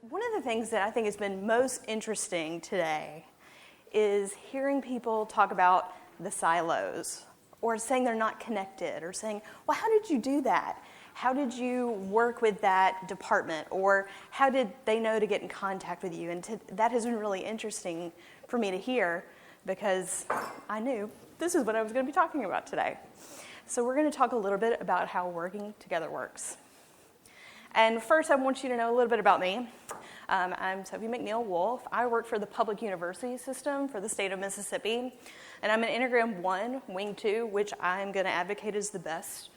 One of the things that I think has been most interesting today is hearing people talk about the silos, or saying they're not connected, or saying, well, how did you do that? How did you work with that department? Or how did they know to get in contact with you? And that has been really interesting for me to hear, because I knew this is what I was going to be talking about today. So we're going to talk a little bit about how working together works. And first, I want you to know a little bit about me. I'm Sophie McNeil Wolf. I work for the public university system for the state of Mississippi. And I'm an Enneagram 1, Wing 2, which I'm going to advocate is the best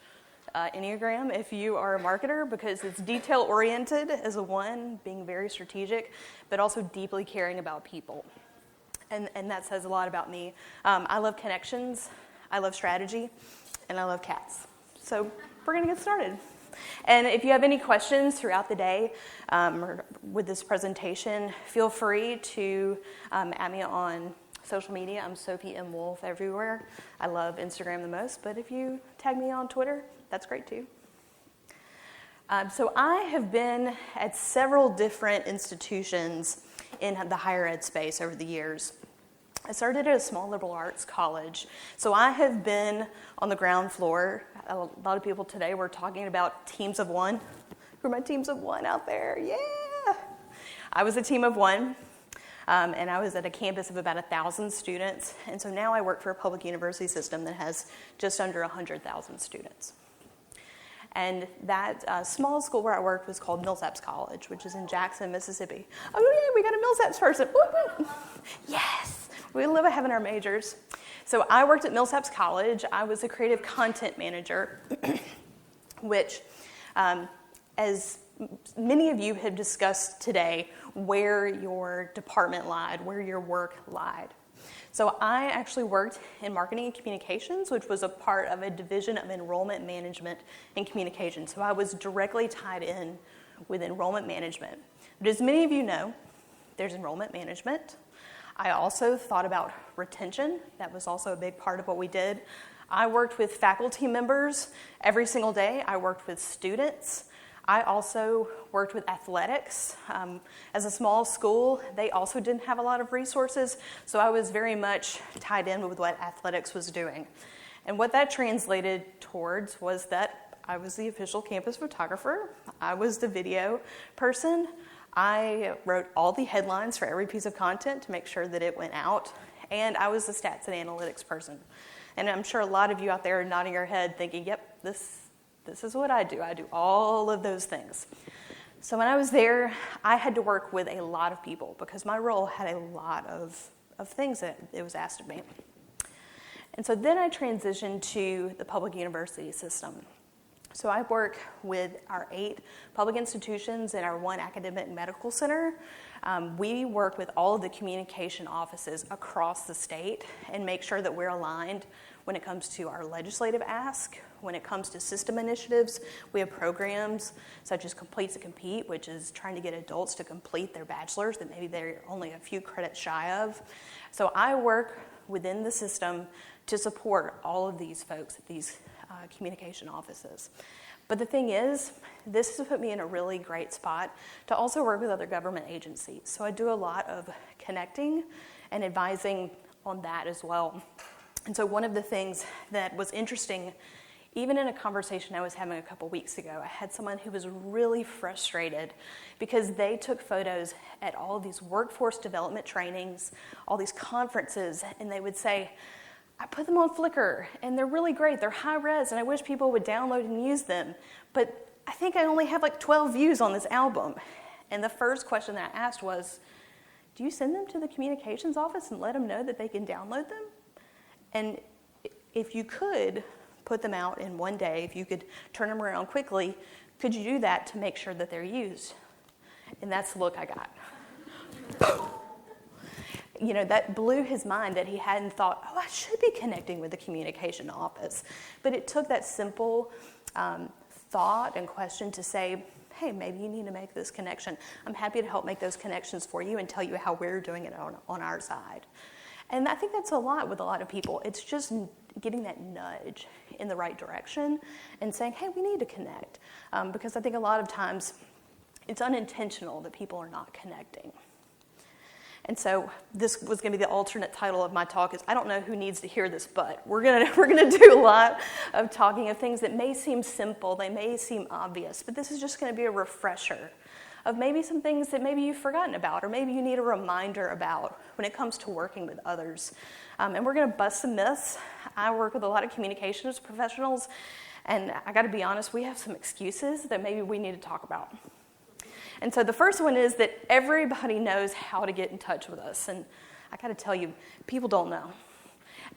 Enneagram if you are a marketer, because it's detail-oriented as a 1, being very strategic, but also deeply caring about people. And that says a lot about me. I love connections, I love strategy, and I love cats. So we're going to get started. And if you have any questions throughout the day or with this presentation, feel free to add me on social media. I'm Sophie M. Wolf everywhere. I love Instagram the most, but if you tag me on Twitter, that's great too. So I have been at several different institutions in the higher ed space over the years. I started at a small liberal arts college, so I have been on the ground floor. A lot of people today were talking about teams of 1. Who are my teams of 1 out there? Yeah! I was a team of 1, and I was at a campus of about 1,000 students, and so now I work for a public university system that has just under 100,000 students. And that small school where I worked was called Millsaps College, which is in Jackson, Mississippi. Oh yeah, we got a Millsaps person. Woo, woo. Yes! We live having our majors. So I worked at Millsaps College. I was a creative content manager, which, as many of you have discussed today, where your department lied, where your work lied. So I actually worked in marketing and communications, which was a part of a division of enrollment management and communication. So I was directly tied in with enrollment management. But as many of you know, there's enrollment management. I also thought about retention. That was also a big part of what we did. I worked with faculty members every single day. I worked with students. I also worked with athletics. As a small school, they also didn't have a lot of resources, so I was very much tied in with what athletics was doing. And what that translated towards was that I was the official campus photographer. I was the video person. I wrote all the headlines for every piece of content to make sure that it went out, and I was the stats and analytics person. And I'm sure a lot of you out there are nodding your head thinking, yep, this is what I do. I do all of those things. So when I was there, I had to work with a lot of people because my role had a lot of things that it was asked of me. And so then I transitioned to the public university system. So I work with our 8 public institutions and our 1 academic medical center. We work with all of the communication offices across the state and make sure that we're aligned when it comes to our legislative ask. When it comes to system initiatives, we have programs such as Complete to Compete, which is trying to get adults to complete their bachelor's that maybe they're only a few credits shy of. So I work within the system to support all of these folks at these communication offices. But the thing is, this has put me in a really great spot to also work with other government agencies. So I do a lot of connecting and advising on that as well. And so one of the things that was interesting, even in a conversation I was having a couple weeks ago, I had someone who was really frustrated because they took photos at all of these workforce development trainings, all these conferences, and they would say, I put them on Flickr, and they're really great. They're high res, and I wish people would download and use them. But I think I only have like 12 views on this album. And the first question that I asked was, do you send them to the communications office and let them know that they can download them? And if you could put them out in one day, if you could turn them around quickly, could you do that to make sure that they're used? And that's the look I got. You know, that blew his mind that he hadn't thought, I should be connecting with the communication office. But it took that simple thought and question to say, hey, maybe you need to make this connection. I'm happy to help make those connections for you and tell you how we're doing it on our side. And I think that's a lot with a lot of people. It's just getting that nudge in the right direction and saying, hey, we need to connect. Because I think a lot of times It's unintentional that people are not connecting. And so this was going to be the alternate title of my talk is, I don't know who needs to hear this, but we're gonna do a lot of talking of things that may seem simple, they may seem obvious, but this is just going to be a refresher of maybe some things that maybe you've forgotten about or maybe you need a reminder about when it comes to working with others. And we're going to bust some myths. I work with a lot of communications professionals, and I got to be honest, we have some excuses that maybe we need to talk about. And so the first one is that everybody knows how to get in touch with us. And I got to tell you, people don't know.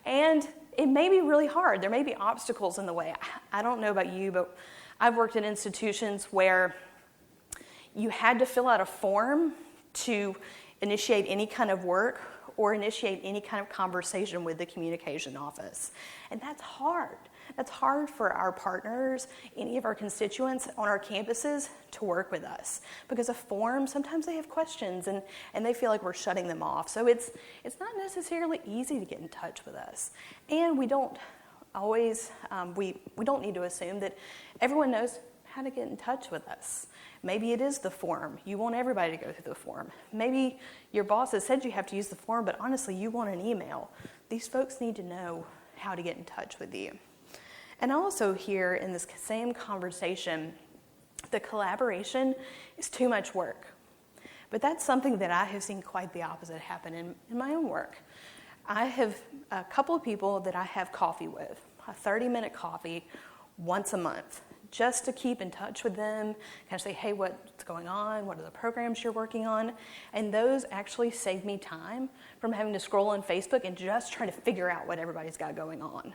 And it may be really hard. There may be obstacles in the way. I don't know about you, but I've worked in institutions where you had to fill out a form to initiate any kind of work or initiate any kind of conversation with the communication office. And that's hard. That's hard for our partners, any of our constituents on our campuses to work with us. Because a form, sometimes they have questions and they feel like we're shutting them off. So it's not necessarily easy to get in touch with us. And we don't always, we don't need to assume that everyone knows how to get in touch with us. Maybe it is the form. You want everybody to go through the form. Maybe your boss has said you have to use the form, but honestly, you want an email. These folks need to know how to get in touch with you. And also here in this same conversation, the collaboration is too much work. But that's something that I have seen quite the opposite happen in my own work. I have a couple of people that I have coffee with, a 30-minute coffee once a month, just to keep in touch with them, kind of say, hey, what's going on? What are the programs you're working on? And those actually save me time from having to scroll on Facebook and just trying to figure out what everybody's got going on.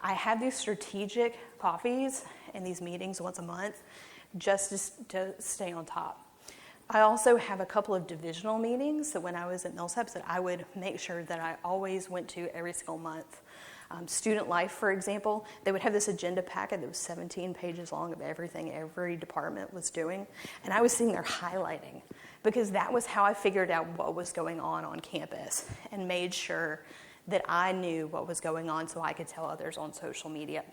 I have these strategic coffees and these meetings once a month just to stay on top. I also have a couple of divisional meetings that when I was at Millsaps that I would make sure that I always went to every single month. Student life, for example, they would have this agenda packet that was 17 pages long of everything every department was doing. And I was sitting there highlighting because that was how I figured out what was going on campus and made sure that I knew what was going on so I could tell others on social media.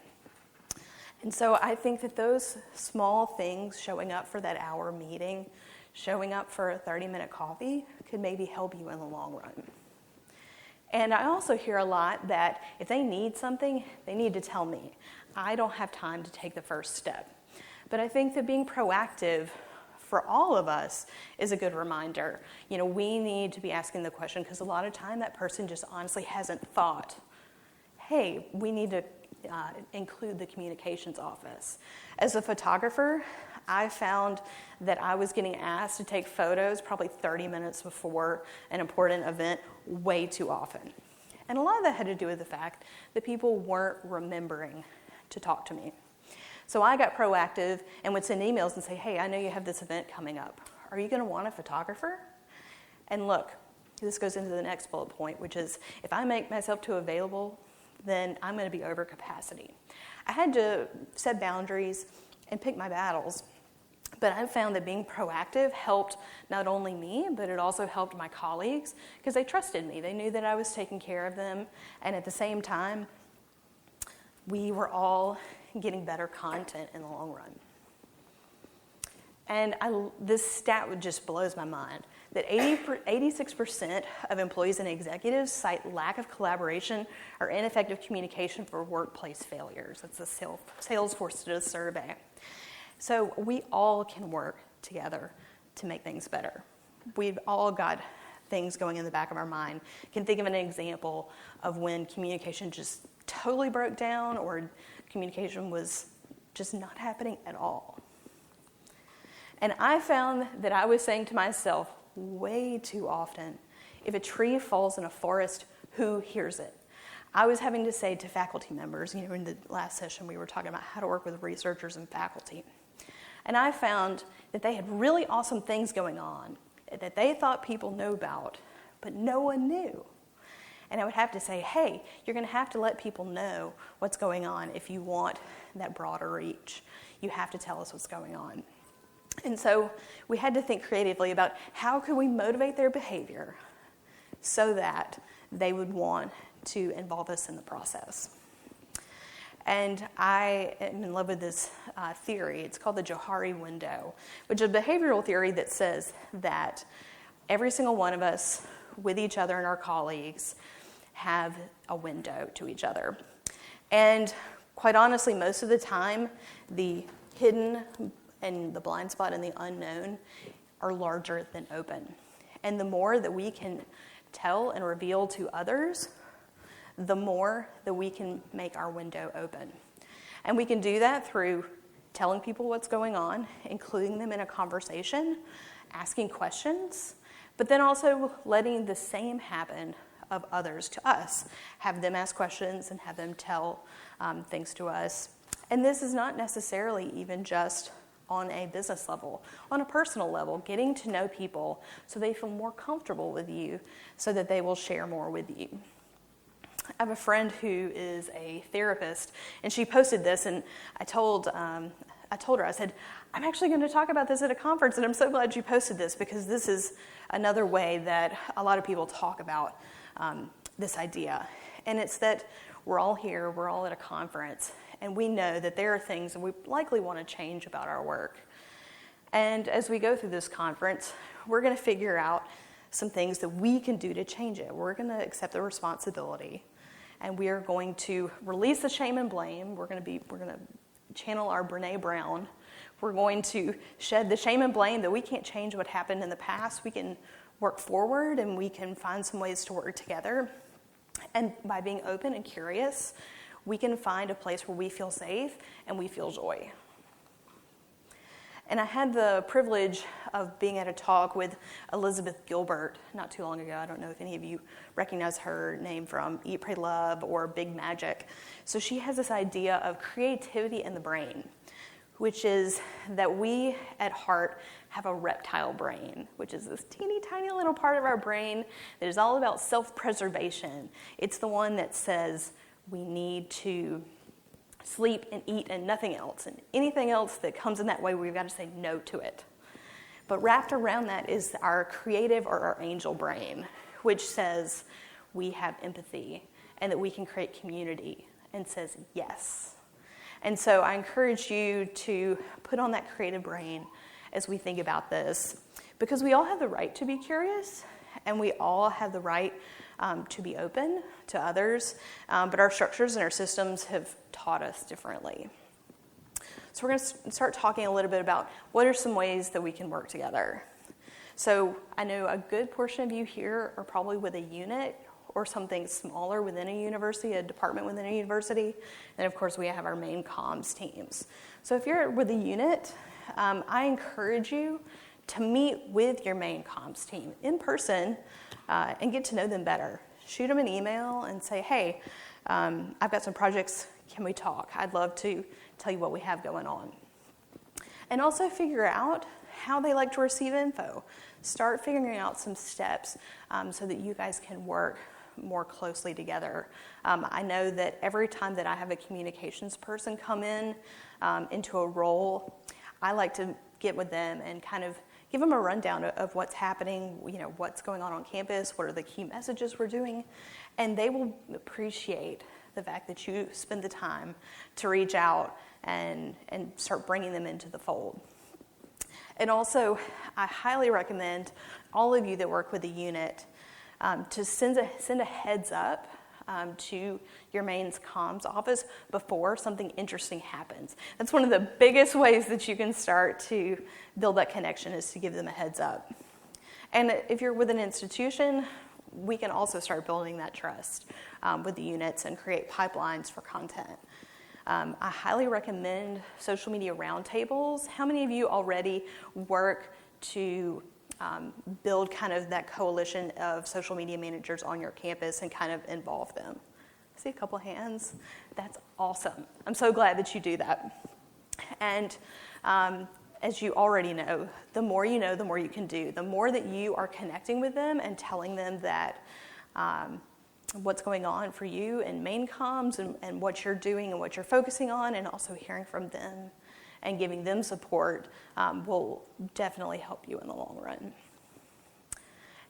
And so I think that those small things, showing up for that hour meeting, showing up for a 30-minute coffee, could maybe help you in the long run. And I also hear a lot that if they need something, they need to tell me. I don't have time to take the first step. But I think that being proactive for all of us is a good reminder. You know, we need to be asking the question because a lot of time that person just honestly hasn't thought, hey, we need to include the communications office. As a photographer, I found that I was getting asked to take photos probably 30 minutes before an important event way too often. And a lot of that had to do with the fact that people weren't remembering to talk to me. So I got proactive and would send emails and say, hey, I know you have this event coming up. Are you going to want a photographer? And look, this goes into the next bullet point, which is if I make myself too available, then I'm going to be over capacity. I had to set boundaries and pick my battles. But I found that being proactive helped not only me, but it also helped my colleagues because they trusted me. They knew that I was taking care of them. And at the same time, we were all getting better content in the long run. And this stat just blows my mind, that 86% of employees and executives cite lack of collaboration or ineffective communication for workplace failures. That's a Salesforce survey. So we all can work together to make things better. We've all got things going in the back of our mind. Can think of an example of when communication just totally broke down or communication was just not happening at all. And I found that I was saying to myself way too often, if a tree falls in a forest, who hears it? I was having to say to faculty members, you know, in the last session we were talking about how to work with researchers and faculty. And I found that they had really awesome things going on that they thought people knew about, but no one knew. And I would have to say, hey, you're going to have to let people know what's going on if you want that broader reach. You have to tell us what's going on. And so we had to think creatively about how could we motivate their behavior so that they would want to involve us in the process. And I am in love with this theory. It's called the Johari window, which is a behavioral theory that says that every single one of us, with each other and our colleagues, have a window to each other. And quite honestly, most of the time, the hidden and the blind spot and the unknown are larger than open. And the more that we can tell and reveal to others, the more that we can make our window open. And we can do that through telling people what's going on, including them in a conversation, asking questions, but then also letting the same happen of others to us. Have them ask questions and have them tell things to us. And this is not necessarily even just on a business level, on a personal level, getting to know people so they feel more comfortable with you so that they will share more with you. I have a friend who is a therapist, and she posted this, and I told her, I said, I'm actually going to talk about this at a conference, and I'm so glad you posted this, because this is another way that a lot of people talk about this idea. And it's that we're all here, we're all at a conference, and we know that there are things that we likely want to change about our work. And as we go through this conference, we're going to figure out some things that we can do to change it. We're going to accept the responsibility, and we are going to release the shame and blame. We're going to channel our Brene Brown. We're going to shed the shame and blame that we can't change what happened in the past. We can work forward, and we can find some ways to work together. And by being open and curious, we can find a place where we feel safe and we feel joy. And I had the privilege of being at a talk with Elizabeth Gilbert not too long ago. I don't know if any of you recognize her name from Eat, Pray, Love or Big Magic. So she has this idea of creativity in the brain, which is that we at heart have a reptile brain, which is this teeny tiny little part of our brain that is all about self-preservation. It's the one that says we need to sleep and eat and nothing else. And anything else that comes in that way, we've got to say no to it. But wrapped around that is our creative or our angel brain, which says we have empathy and that we can create community and says yes. And so I encourage you to put on that creative brain as we think about this, because we all have the right to be curious and we all have the right to be open to others, but our structures and our systems have taught us differently. So we're going to start talking a little bit about what are some ways that we can work together. So I know a good portion of you here are probably with a unit or something smaller within a university, a department within a university. And of course, we have our main comms teams. So if you're with a unit, I encourage you to meet with your main comms team in person and get to know them better. Shoot them an email and say, hey, I've got some projects. Can we talk? I'd love to tell you what we have going on. And also figure out how they like to receive info. Start figuring out some steps so that you guys can work more closely together. I know that every time that I have a communications person come into a role, I like to get with them and kind of give them a rundown of what's happening, what's going on campus, what are the key messages we're doing, and they will appreciate the fact that you spend the time to reach out and start bringing them into the fold. And also, I highly recommend all of you that work with a unit to send a heads up to your main comms office before something interesting happens. That's one of the biggest ways that you can start to build that connection, is to give them a heads up. And if you're with an institution, we can also start building that trust with the units and create pipelines for content. I highly recommend social media roundtables. How many of you already work to build kind of that coalition of social media managers on your campus and kind of involve them? I see a couple hands. That's awesome. I'm so glad that you do that. And as you already know, the more you know, the more you can do. The more that you are connecting with them and telling them that what's going on for you in main comms and what you're doing and what you're focusing on, and also hearing from them and giving them support will definitely help you in the long run.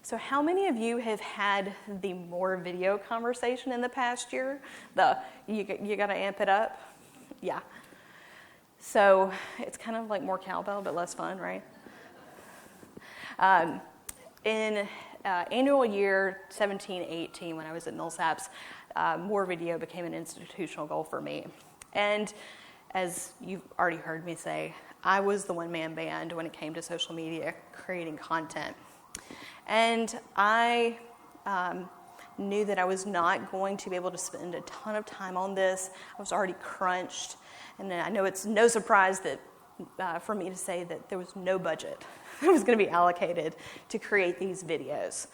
So how many of you have had the more video conversation in the past year? You got to amp it up? Yeah. So it's kind of like more cowbell, but less fun, right? In annual year 17-18, when I was at Millsaps, more video became an institutional goal for me. And as you've already heard me say, I was the one-man band when it came to social media, creating content. And I knew that I was not going to be able to spend a ton of time on this. I was already crunched. And I know it's no surprise that for me to say that there was no budget that was going to be allocated to create these videos.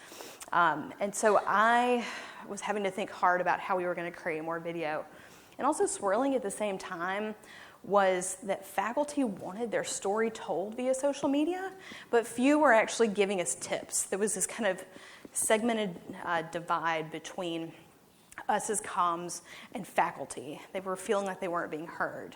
And so I was having to think hard about how we were going to create more video. And also swirling at the same time was that faculty wanted their story told via social media, but few were actually giving us tips. There was this kind of segmented divide between us as comms and faculty. They were feeling like they weren't being heard.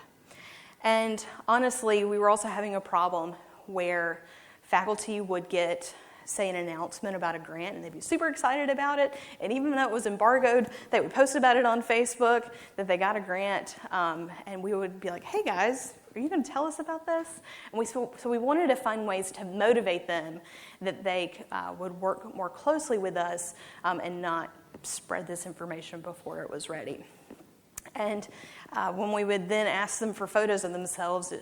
And honestly, we were also having a problem where faculty would get, say, an announcement about a grant, and they'd be super excited about it. And even though it was embargoed, they would post about it on Facebook that they got a grant. And we would be like, hey, guys, are you going to tell us about this? And so we wanted to find ways to motivate them that they would work more closely with us and not spread this information before it was ready. And when we would then ask them for photos of themselves,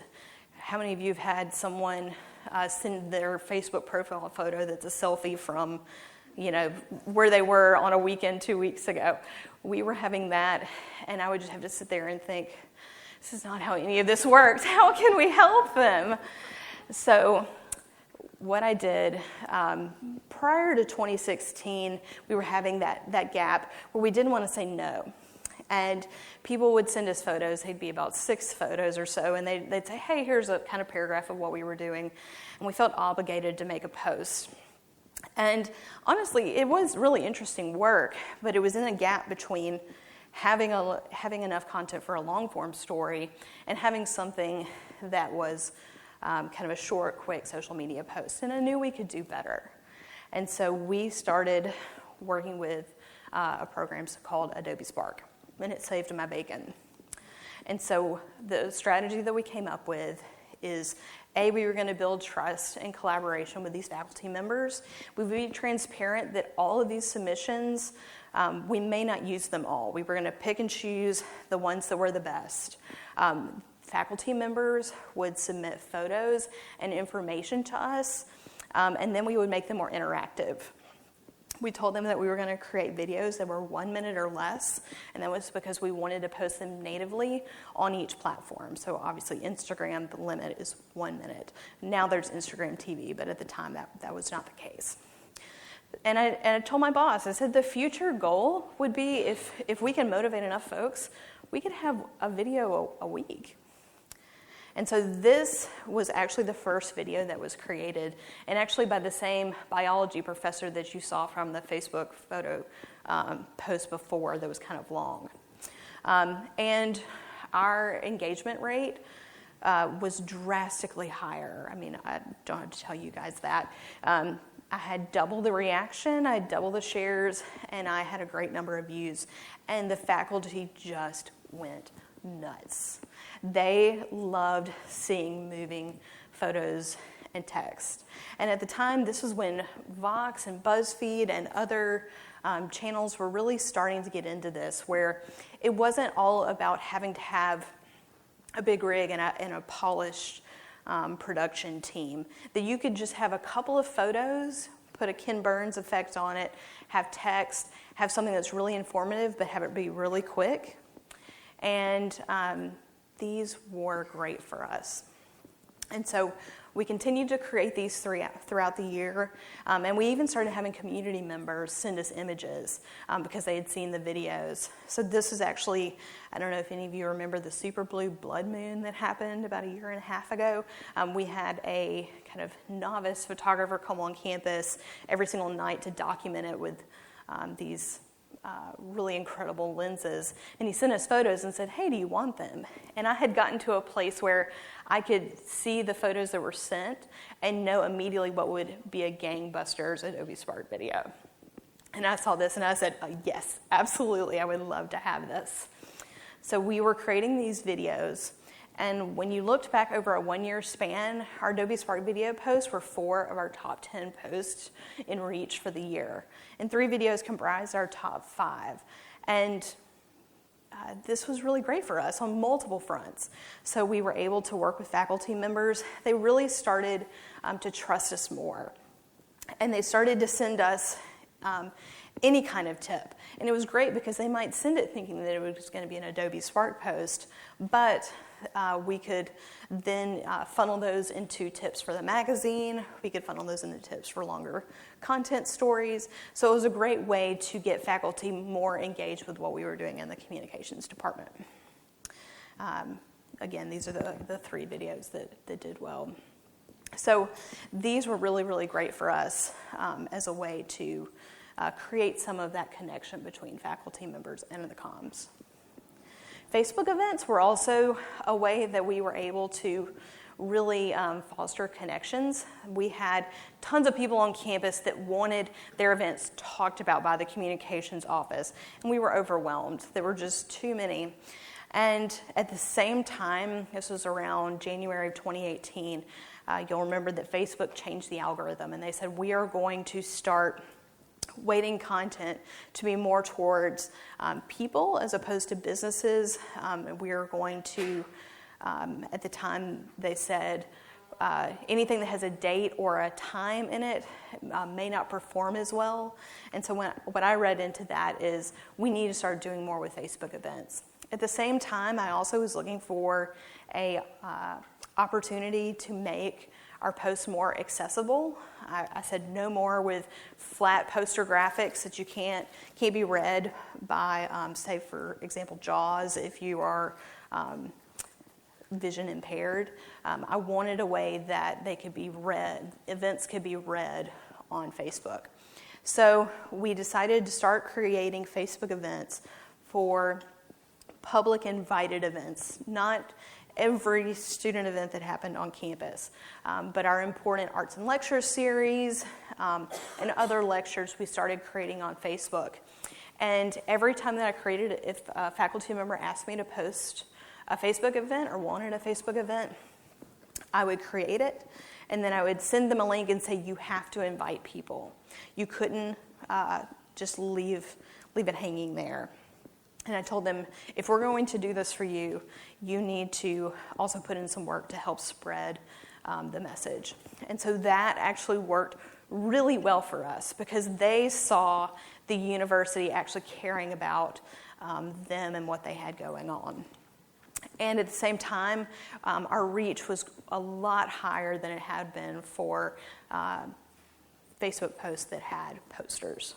how many of you have had someone send their Facebook profile photo that's a selfie from, where they were on a weekend 2 weeks ago? We were having that, and I would just have to sit there and think, this is not how any of this works. How can we help them? So what I did, prior to 2016, we were having that gap where we didn't want to say no. And people would send us photos. They'd be about 6 photos or so, and they'd say, hey, here's a kind of paragraph of what we were doing. And we felt obligated to make a post. And honestly, it was really interesting work, but it was in a gap between having enough content for a long-form story and having something that was kind of a short, quick social media post. And I knew we could do better. And so we started working with a program called Adobe Spark. And it saved my bacon. And so the strategy that we came up with is, we were going to build trust and collaboration with these faculty members. We would be transparent that all of these submissions, we may not use them all. We were going to pick and choose the ones that were the best. Faculty members would submit photos and information to us, and then we would make them more interactive. We told them that we were going to create videos that were 1 minute or less, and that was because we wanted to post them natively on each platform. So obviously Instagram, the limit is 1 minute. Now there's Instagram TV, but at the time that was not the case. And I told my boss, I said the future goal would be if we can motivate enough folks, we could have a video a week. And so this was actually the first video that was created, and actually by the same biology professor that you saw from the Facebook photo post before that was kind of long. And our engagement rate was drastically higher. I mean, I don't have to tell you guys that. I had double the reaction, I had double the shares, and I had a great number of views. And the faculty just went nuts. They loved seeing moving photos and text. And at the time, this was when Vox and BuzzFeed and other channels were really starting to get into this, where it wasn't all about having to have a big rig and a polished production team, that you could just have a couple of photos, put a Ken Burns effect on it, have text, have something that's really informative, but have it be really quick. And these were great for us. And so we continued to create these throughout the year, and we even started having community members send us images because they had seen the videos. So this is actually, I don't know if any of you remember the super blue blood moon that happened about 1.5 years ago. We had a kind of novice photographer come on campus every single night to document it with these really incredible lenses, and he sent us photos and said, hey, do you want them? And I had gotten to a place where I could see the photos that were sent and know immediately what would be a gangbusters Adobe Spark video. And I saw this and I said, yes, absolutely, I would love to have this. So we were creating these videos, and when you looked back over a 1-year span, our Adobe Spark video posts were 4 of our top 10 posts in reach for the year. And 3 videos comprised our top 5. And this was really great for us on multiple fronts. So we were able to work with faculty members. They really started to trust us more. And they started to send us any kind of tip. And it was great because they might send it thinking that it was going to be an Adobe Spark post, but we could then funnel those into tips for the magazine. We could funnel those into tips for longer content stories. So it was a great way to get faculty more engaged with what we were doing in the communications department. Again, these are the 3 videos that did well. So these were really, really great for us as a way to create some of that connection between faculty members and the comms. Facebook events were also a way that we were able to really foster connections. We had tons of people on campus that wanted their events talked about by the communications office, and we were overwhelmed. There were just too many. And at the same time, this was around January of 2018, you'll remember that Facebook changed the algorithm, and they said, we are going to start weighting content to be more towards people as opposed to businesses. We are going to, at the time they said, anything that has a date or a time in it may not perform as well. And so what I read into that is we need to start doing more with Facebook events. At the same time, I also was looking for a opportunity to make our posts more accessible. I said no more with flat poster graphics that you can't be read by, say, for example, JAWS if you are vision impaired. I wanted a way that they could be read, events could be read on Facebook. So we decided to start creating Facebook events for public invited events, not every student event that happened on campus, but our important arts and lectures series and other lectures we started creating on Facebook. And every time that I created it, if a faculty member asked me to post a Facebook event or wanted a Facebook event, I would create it, and then I would send them a link and say, you have to invite people. You couldn't just leave it hanging there. And I told them, if we're going to do this for you, you need to also put in some work to help spread the message. And so that actually worked really well for us because they saw the university actually caring about them and what they had going on. And at the same time, our reach was a lot higher than it had been for Facebook posts that had posters.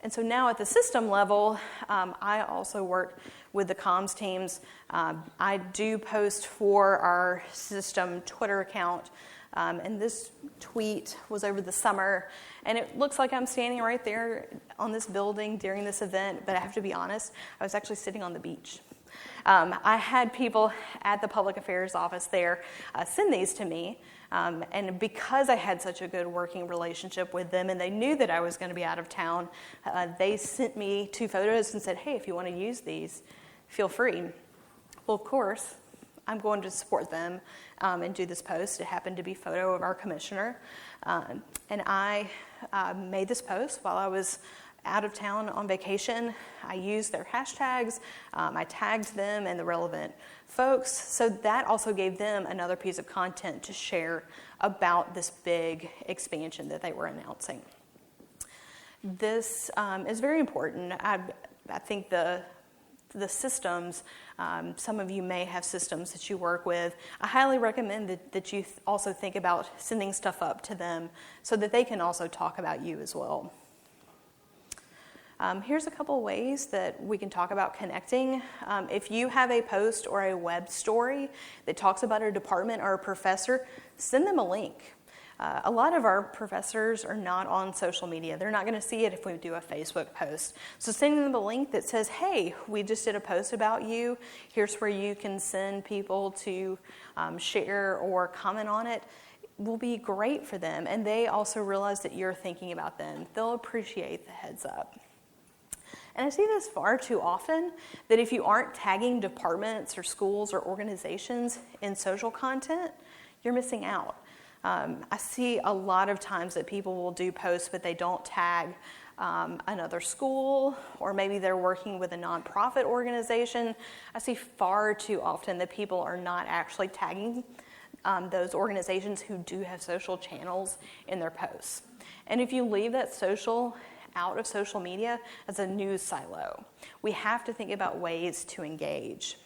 And so now at the system level, I also work with the comms teams. I do post for our system Twitter account, and this tweet was over the summer, and it looks like I'm standing right there on this building during this event, but I have to be honest, I was actually sitting on the beach. I had people at the public affairs office there send these to me, and because I had such a good working relationship with them and they knew that I was going to be out of town, they sent me 2 photos and said, hey, if you want to use these, feel free. Well, of course, I'm going to support them and do this post. It happened to be a photo of our commissioner, and I made this post while I was out of town on vacation. I used their hashtags, I tagged them and the relevant folks, so that also gave them another piece of content to share about this big expansion that they were announcing. This is very important. I think the systems, some of you may have systems that you work with. I highly recommend that you also think about sending stuff up to them so that they can also talk about you as well. Here's a couple ways that we can talk about connecting. If you have a post or a web story that talks about a department or a professor, send them a link. A lot of our professors are not on social media. They're not going to see it if we do a Facebook post. So sending them a link that says, hey, we just did a post about you. Here's where you can send people to share or comment on it will be great for them. And they also realize that you're thinking about them. They'll appreciate the heads up. And I see this far too often, that if you aren't tagging departments or schools or organizations in social content, you're missing out. I see a lot of times that people will do posts, but they don't tag another school, or maybe they're working with a nonprofit organization. I see far too often that people are not actually tagging those organizations who do have social channels in their posts. And if you leave that social out of social media as a news silo, we have to think about ways to engage.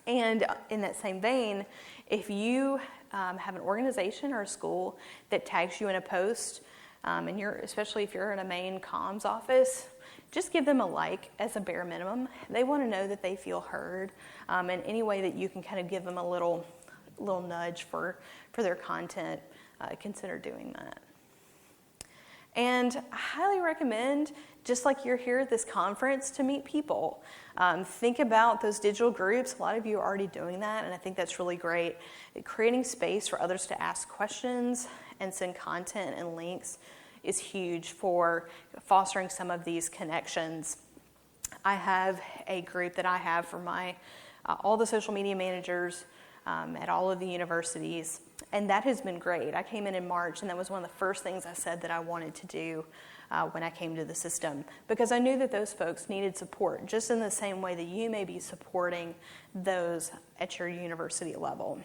And in that same vein, if you have an organization or a school that tags you in a post, and especially if you're in a main comms office, just give them a like as a bare minimum. They want to know that they feel heard, and any way that you can kind of give them a little nudge for their content, consider doing that. And I highly recommend, just like you're here at this conference, to meet people. Think about those digital groups. A lot of you are already doing that, and I think that's really great. Creating space for others to ask questions and send content and links is huge for fostering some of these connections. I have a group that I have for my all the social media managers at all of the universities, and that has been great. I came in March, and that was one of the first things I said that I wanted to do when I came to the system, because I knew that those folks needed support, just in the same way that you may be supporting those at your university level.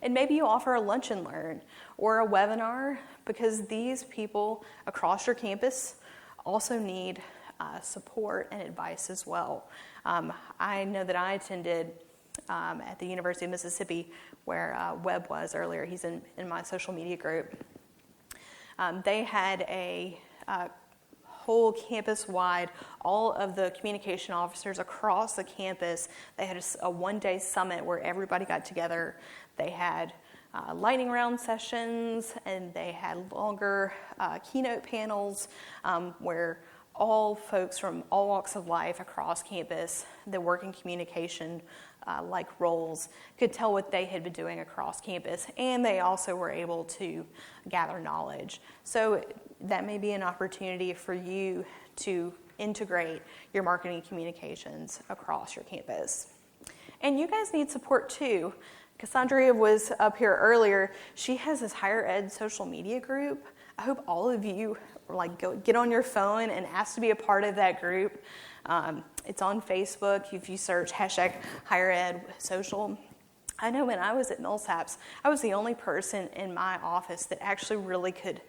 And maybe you offer a lunch and learn or a webinar, because these people across your campus also need support and advice as well. I know that I attended at the University of Mississippi, where Webb was earlier. He's in my social media group. They had a whole campus-wide, all of the communication officers across the campus. They had a one-day summit where everybody got together. They had lightning round sessions, and they had longer keynote panels where all folks from all walks of life across campus that work in communication like roles could tell what they had been doing across campus, and they also were able to gather knowledge. So that may be an opportunity for you to integrate your marketing communications across your campus. And you guys need support too. Cassandra was up here earlier. She has this higher ed social media group. I hope all of you go get on your phone and ask to be a part of that group. It's on Facebook. If you search #HigherEdSocial. I know when I was at Millsaps, I was the only person in my office that actually really could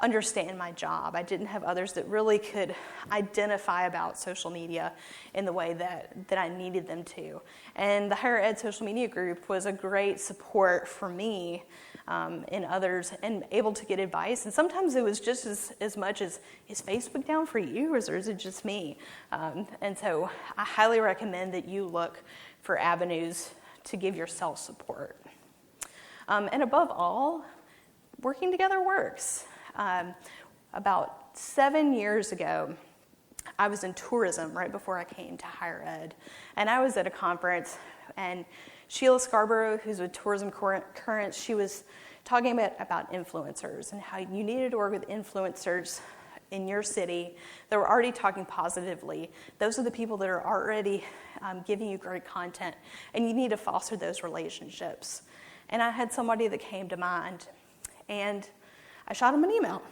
understand my job. I didn't have others that really could identify about social media in the way that I needed them to. And the higher ed social media group was a great support for me and others, and able to get advice. And sometimes it was just as much as, is Facebook down for you, or is it just me? And so I highly recommend that you look for avenues to give yourself support. And above all, working together works. About 7 years ago, I was in tourism right before I came to higher ed. And I was at a conference, and Sheila Scarborough, who's with Tourism Currents, she was talking about influencers and how you needed to work with influencers in your city that were already talking positively. Those are the people that are already giving you great content, and you need to foster those relationships. And I had somebody that came to mind, and I shot him an email,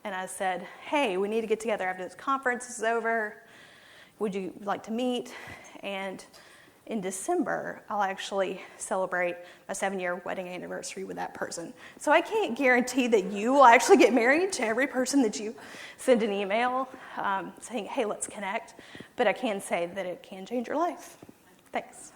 and I said, hey, we need to get together after this conference is over. Would you like to meet? And in December, I'll actually celebrate my 7-year wedding anniversary with that person. So I can't guarantee that you will actually get married to every person that you send an email saying, hey, let's connect. But I can say that it can change your life. Thanks.